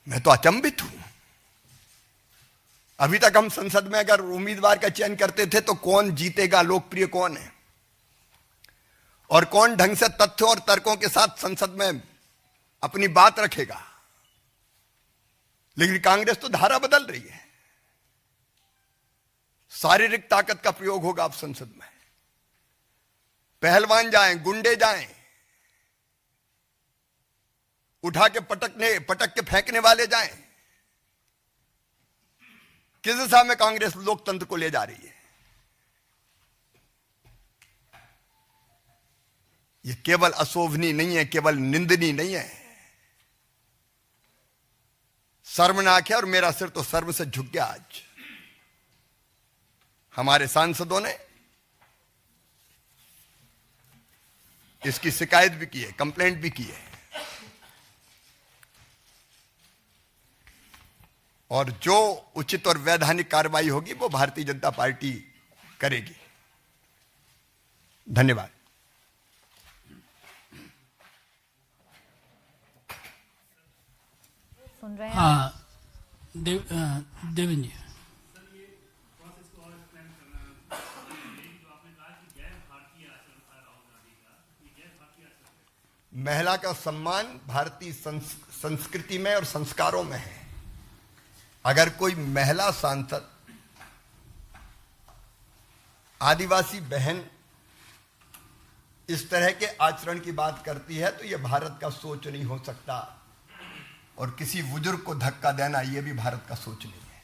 मैं तो अचंभित हूं। अभी तक हम संसद में अगर उम्मीदवार का चयन करते थे तो कौन जीतेगा, लोकप्रिय कौन है और कौन ढंग से तथ्यों और तर्कों के साथ संसद में अपनी बात रखेगा। लेकिन कांग्रेस तो धारा बदल रही है। शारीरिक ताकत का प्रयोग होगा अब संसद में। पहलवान जाएं, गुंडे जाएं, उठा के पटक के फेंकने वाले जाएं। किस दिशा में कांग्रेस लोकतंत्र को ले जा रही है? यह केवल अशोभनीय नहीं है, केवल निंदनीय नहीं है, शर्मनाक है। और मेरा सिर तो सर्व से झुक गया आज। हमारे सांसदों ने इसकी शिकायत भी की है, कंप्लेंट भी की है, और जो उचित और वैधानिक कार्रवाई होगी वो भारतीय जनता पार्टी करेगी। धन्यवाद। सुन रहे हैं देवेंद्र जी। महिला का सम्मान भारतीय संस्कृति में और संस्कारों में है। अगर कोई महिला सांसद, आदिवासी बहन इस तरह के आचरण की बात करती है तो यह भारत का सोच नहीं हो सकता, और किसी बुजुर्ग को धक्का देना यह भी भारत का सोच नहीं है।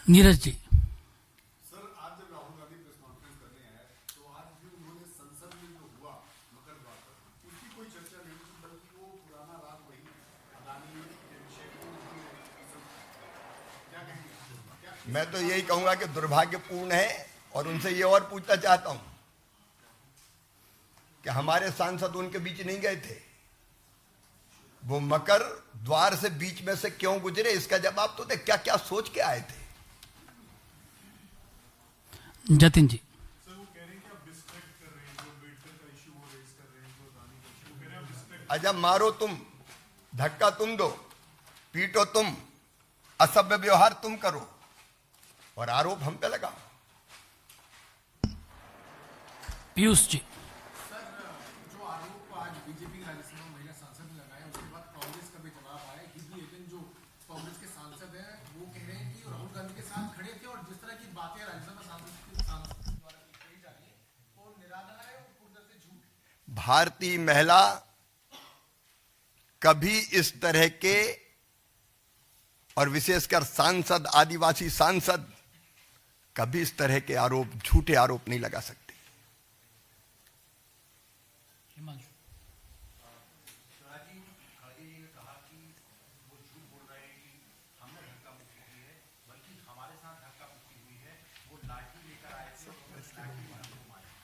नीरज जी। सर, आज जब राहुल गांधी प्रेस कॉन्फ्रेंस कर रहे हैं तो आज भी उन्होंने संसद में जो हुआ मकर द्वार पर उसकी कोई चर्चा नहीं की, बल्कि वो पुराना राग वही अदानी के विषय को क्या कहेंगे? मैं तो यही कहूंगा कि दुर्भाग्यपूर्ण है, और उनसे ये और पूछना चाहता हूं कि हमारे सांसद उनके बीच नहीं गए थे, वो मकर द्वार से बीच में से क्यों गुजरे? इसका जवाब तो दे। क्या क्या सोच के आए थे? जतिन जी। सर, वो कह रहे हैं कि आप डिस्ट्रैक्ट कर रहे हैं, जो अम्बेडकर का इश्यू वो रेज कर रहे हैं, जो अदानी का इश्यू, वो कह रहे हैं आप डिस्ट्रैक्ट। अजब, मारो तुम, धक्का तुम दो, पीटो तुम, असभ्य व्यवहार तुम करो, और आरोप हम पे लगाओ। पीयूष जी। सर, जो आरोप आज बीजेपी की राज्यसभा महिला सांसद ने लगाया, उसके बाद कांग्रेस का भी जवाब आया कि लेकिन जो कांग्रेस के सांसद हैं वो कह रहे हैं कि राहुल गांधी के साथ खड़े थे, और जिस तरह की बातें राज्यसभा सांसद द्वारा कही जा रही है वो निराधार है और पूरी तरह से झूठ है। भारतीय महिला कभी इस तरह के, और विशेषकर सांसद, आदिवासी सांसद, कभी इस तरह के आरोप, झूठे आरोप नहीं लगा सकते।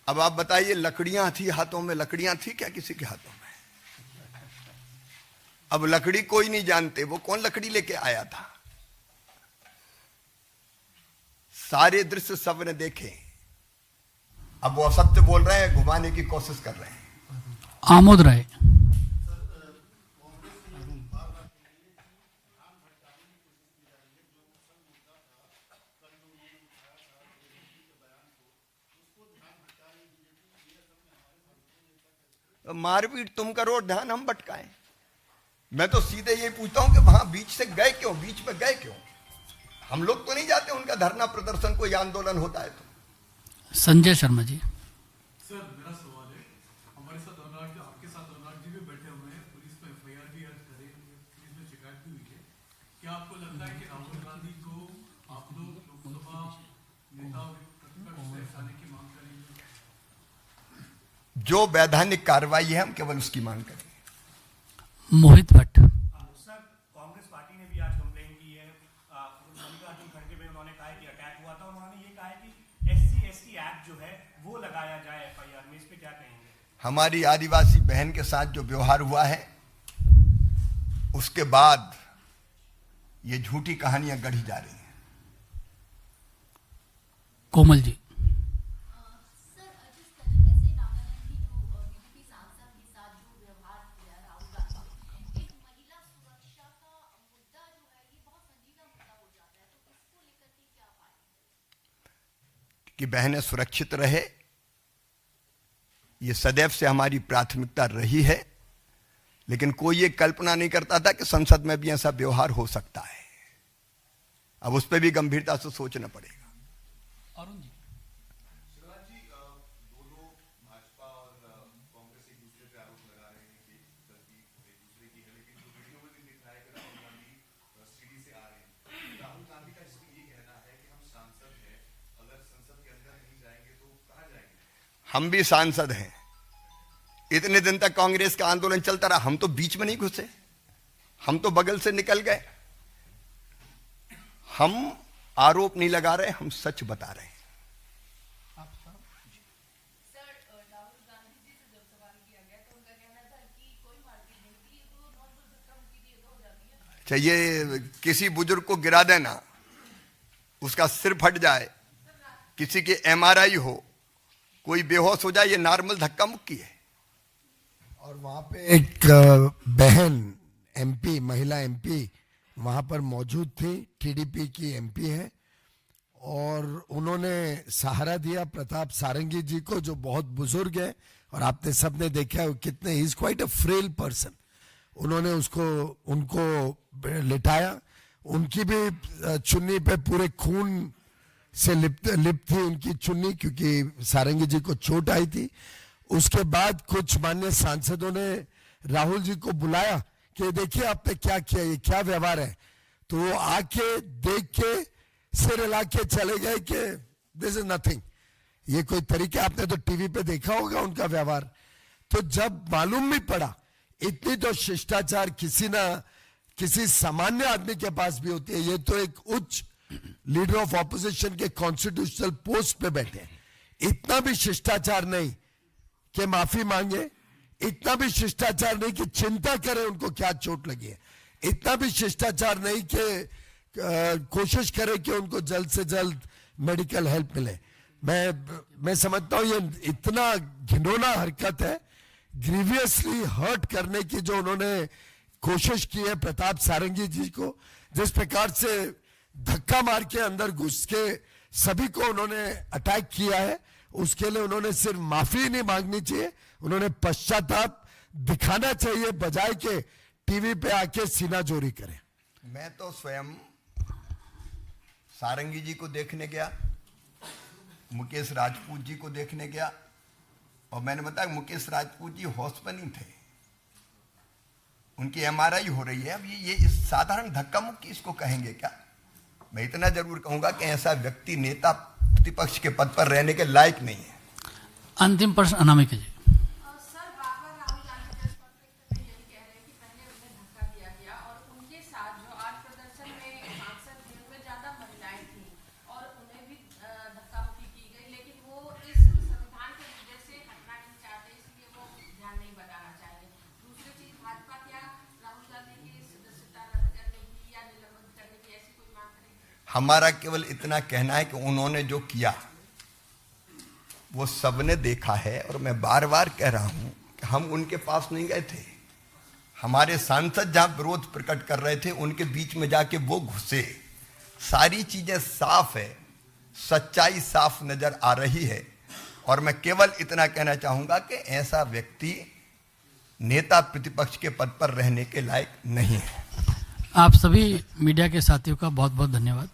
अब आप बताइए, लकड़ियां थी हाथों में, लकड़ियां थी क्या किसी के हाथों में? अब लकड़ी कोई नहीं जानते, वो कौन लकड़ी लेके आया था। सारे दृश्य सबने देखे। अब वो असत्य बोल रहे हैं, घुमाने की कोशिश कर रहे हैं। आमोद राय। मारपीट तुम करो, ध्यान हम भटकाएं। मैं तो सीधे ये पूछता हूं कि वहां बीच से गए क्यों, बीच में गए क्यों? हम लोग तो नहीं जाते उनका धरना प्रदर्शन, कोई आंदोलन होता है तो। संजय शर्मा जी। सर, मेरा सवाल है, हमारे साथ अनुराग जी, आपके साथ अनुराग जी भी बैठे हुए हैं, पुलिस में एफआईआर भी दर्ज करे, पुलिस में शिकायत भी हुई है। क्या आपको लगता है कि राहुल गांधी को आप लोग लोकसभा नेता प्रतिपक्ष से हटाने की मांग करेंगे? जो वैधानिक कार्रवाई है हम केवल उसकी मांग करेंगे। मोहित भट्ट। सर, कांग्रेस पार्टी ने भी आज कंप्लेन की है। मल्लिकार्जुन खड़गे में उन्होंने कहा कि अटैक हुआ था, उन्होंने ये कहा है कि SC/ST एक्ट जो है वो लगाया जाए एफआईआर में। इस पे क्या कहेंगे? हमारी आदिवासी बहन के साथ जो व्यवहार हुआ है उसके बाद ये झूठी कहानियां गढ़ी जा रही हैं। कोमल जी। कि बहनें सुरक्षित रहे, ये सदैव से हमारी प्राथमिकता रही है। लेकिन कोई ये कल्पना नहीं करता था कि संसद में भी ऐसा व्यवहार हो सकता है। अब उस पर भी गंभीरता से सोचना पड़ेगा। अरुण जी, शिवराज जी, दोनों भाजपा और कांग्रेस एक दूसरे पे आरोप लगा रहे हैं कि गलती एक दूसरे की है, लेकिन जो वीडियो में भी दिख रहा है कि राहुल गांधी सीढ़ी से आ रहे हैं। राहुल गांधी का इसमें ये कहना है कि हम सांसद हैं, अगर संसद के अंदर नहीं जाएंगे तो कहाँ जाएंगे? हम भी सांसद हैं। इतने दिन तक कांग्रेस का आंदोलन चलता रहा, हम तो बीच में नहीं घुसे, हम तो बगल से निकल गए। हम आरोप नहीं लगा रहे, हम सच बता रहे हैं। सर, राहुल गांधी जी से जब सवाल किया गया तो उनका कहना था कि कोई मारपीट नहीं की, ये तो नॉर्मल धक्का मुक्की दी तो हो जाती है। चाहिए किसी बुजुर्ग को गिरा देना, उसका सिर फट जाए, किसी की MRI हो, कोई बेहोश हो जाए, ये नॉर्मल धक्का मुक्की है। और वहाँ पे एक बहन MP, महिला MP वहाँ पर मौजूद थी, TDP की MP है, और उन्होंने सहारा दिया प्रताप सारंगी जी को, जो बहुत बुजुर्ग है और आपने सबने देखा है कितने, he is quite a frail person. उन्होंने उनको लिटाया, उनकी भी चुन्नी पे पूरे खून से लिप्त थी उनकी चुन्नी, क्योंकि सारंगी जी को चोट आई थी। उसके बाद कुछ माननीय सांसदों ने राहुल जी को बुलाया कि देखिए आपने क्या किया, ये क्या व्यवहार है। तो वो आके देख के सिर हिला के चले गए कि दिस इज नथिंग। ये कोई तरीका, आपने तो टीवी पे देखा होगा उनका व्यवहार। तो जब मालूम भी पड़ा इतनी तो शिष्टाचार किसी सामान्य आदमी के पास भी होती है, ये तो एक उच्च लीडर ऑफ ऑपोजिशन के कॉन्स्टिट्यूशनल पोस्ट पे बैठे, इतना भी शिष्टाचार नहीं कि माफी मांगे, इतना भी शिष्टाचार नहीं कि चिंता करें उनको क्या चोट लगी है, इतना भी शिष्टाचार नहीं कि कोशिश करें कि उनको जल्द से जल्द मेडिकल हेल्प मिले। मैं समझता हूं ये इतना घिनौना हरकत है, ग्रीवियसली हर्ट करने की जो उन्होंने कोशिश की है प्रताप सारंगी जी को, जिस प्रकार से धक्का मार के अंदर घुस के सभी को उन्होंने अटैक किया है, उसके लिए उन्होंने सिर्फ माफी नहीं मांगनी चाहिए, उन्होंने पश्चाताप दिखाना चाहिए, बजाय के टीवी पे आके सीना जोरी करें। मैं तो स्वयं सारंगी जी को देखने गया, मुकेश राजपूत जी को देखने गया, और मैंने बताया मुकेश राजपूत जी होश में नहीं थे, उनकी MRI हो रही है। अब ये इस साधारण धक्का मुक्की इसको कहेंगे क्या? मैं इतना जरूर कहूंगा कि ऐसा व्यक्ति नेता प्रतिपक्ष के पद पर रहने के लायक नहीं है। अंतिम प्रश्न अनामिका जी। सर, बार-बार राहुल गांधी प्रेस कॉन्फ्रेंस में यही कह रहे हैं कि पहले उन्हें धक्का दिया गया और उनके साथ जो आज प्रदर्शन में सांसद थे उनमें ज्यादा महिलाएं थी और उन्हें भी धक्का मुक्की की गई, लेकिन वो इस संविधान के मुद्दे से हटना नहीं चाहते, इसलिए वो ध्यान नहीं बताना चाहिए। दूसरी चीज, भाजपा क्या राहुल गांधी की सदस्यता रद्द करने की या निलंबित करने की ऐसी कोई मांग करेगी? हमारा केवल इतना कहना है कि उन्होंने जो किया वो सबने देखा है, और मैं बार बार कह रहा हूं कि हम उनके पास नहीं गए थे। हमारे सांसद जहां विरोध प्रकट कर रहे थे उनके बीच में जाके वो घुसे। सारी चीजें साफ है, सच्चाई साफ नजर आ रही है, और मैं केवल इतना कहना चाहूंगा कि ऐसा व्यक्ति नेता प्रतिपक्ष के पद पर रहने के लायक नहीं है। आप सभी मीडिया के साथियों का बहुत बहुत धन्यवाद।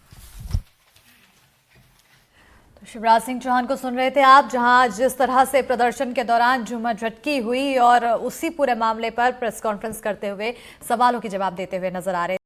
तो शिवराज सिंह चौहान को सुन रहे थे आप, जहां जिस तरह से प्रदर्शन के दौरान झूमा झटकी हुई और उसी पूरे मामले पर प्रेस कॉन्फ्रेंस करते हुए सवालों के जवाब देते हुए नजर आ रहे